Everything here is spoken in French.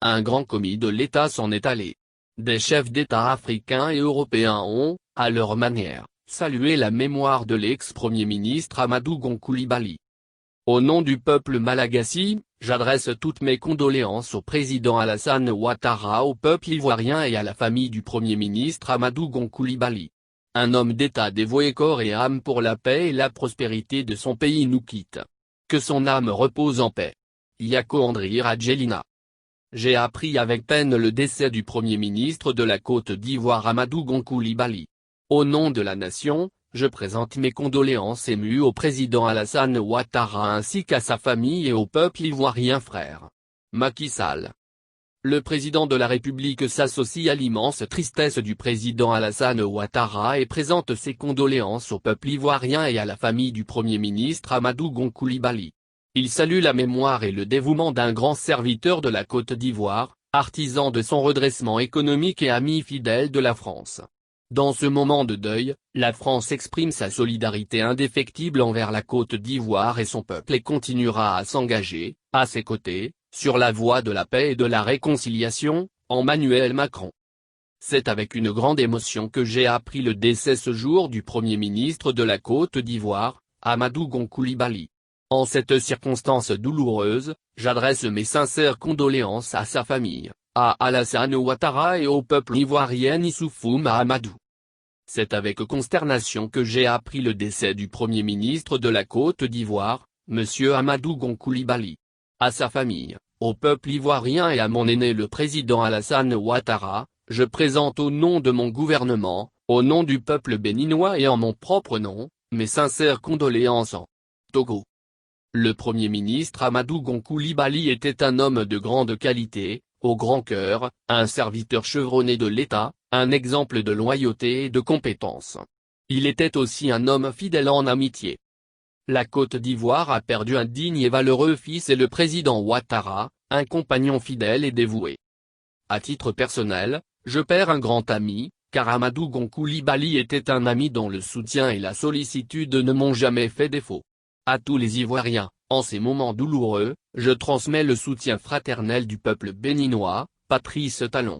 Un grand commis de l'État s'en est allé. Des chefs d'État africains et européens ont, à leur manière, salué la mémoire de l'ex-premier ministre Amadou Gon Coulibaly. Au nom du peuple malagasy, j'adresse toutes mes condoléances au président Alassane Ouattara, au peuple ivoirien et à la famille du Premier ministre Amadou Gon Coulibaly. Un homme d'État dévoué corps et âme pour la paix et la prospérité de son pays nous quitte. Que son âme repose en paix. Yako Andry Rajoelina. J'ai appris avec peine le décès du Premier ministre de la Côte d'Ivoire Amadou Gon Coulibaly. Au nom de la nation, je présente mes condoléances émues au président Alassane Ouattara ainsi qu'à sa famille et au peuple ivoirien frère. Macky Sall. Le président de la République s'associe à l'immense tristesse du président Alassane Ouattara et présente ses condoléances au peuple ivoirien et à la famille du Premier ministre Amadou Gon Coulibaly. Il salue la mémoire et le dévouement d'un grand serviteur de la Côte d'Ivoire, artisan de son redressement économique et ami fidèle de la France. Dans ce moment de deuil, la France exprime sa solidarité indéfectible envers la Côte d'Ivoire et son peuple et continuera à s'engager, à ses côtés, sur la voie de la paix et de la réconciliation, Emmanuel Macron. C'est avec une grande émotion que j'ai appris le décès ce jour du Premier ministre de la Côte d'Ivoire, Amadou Gon Coulibaly. En cette circonstance douloureuse, j'adresse mes sincères condoléances à sa famille, à Alassane Ouattara et au peuple ivoirien Issoufou Mahamadou. C'est avec consternation que j'ai appris le décès du Premier ministre de la Côte d'Ivoire, M. Amadou Gon Coulibaly. À sa famille, au peuple ivoirien et à mon aîné le président Alassane Ouattara, je présente au nom de mon gouvernement, au nom du peuple béninois et en mon propre nom, mes sincères condoléances en Togo. Le Premier ministre Amadou Gon Coulibaly était un homme de grande qualité, au grand cœur, un serviteur chevronné de l'État, un exemple de loyauté et de compétence. Il était aussi un homme fidèle en amitié. La Côte d'Ivoire a perdu un digne et valeureux fils et le président Ouattara, un compagnon fidèle et dévoué. À titre personnel, je perds un grand ami, car Amadou Gon Coulibaly était un ami dont le soutien et la sollicitude ne m'ont jamais fait défaut. À tous les Ivoiriens, en ces moments douloureux, je transmets le soutien fraternel du peuple béninois, Patrice Talon.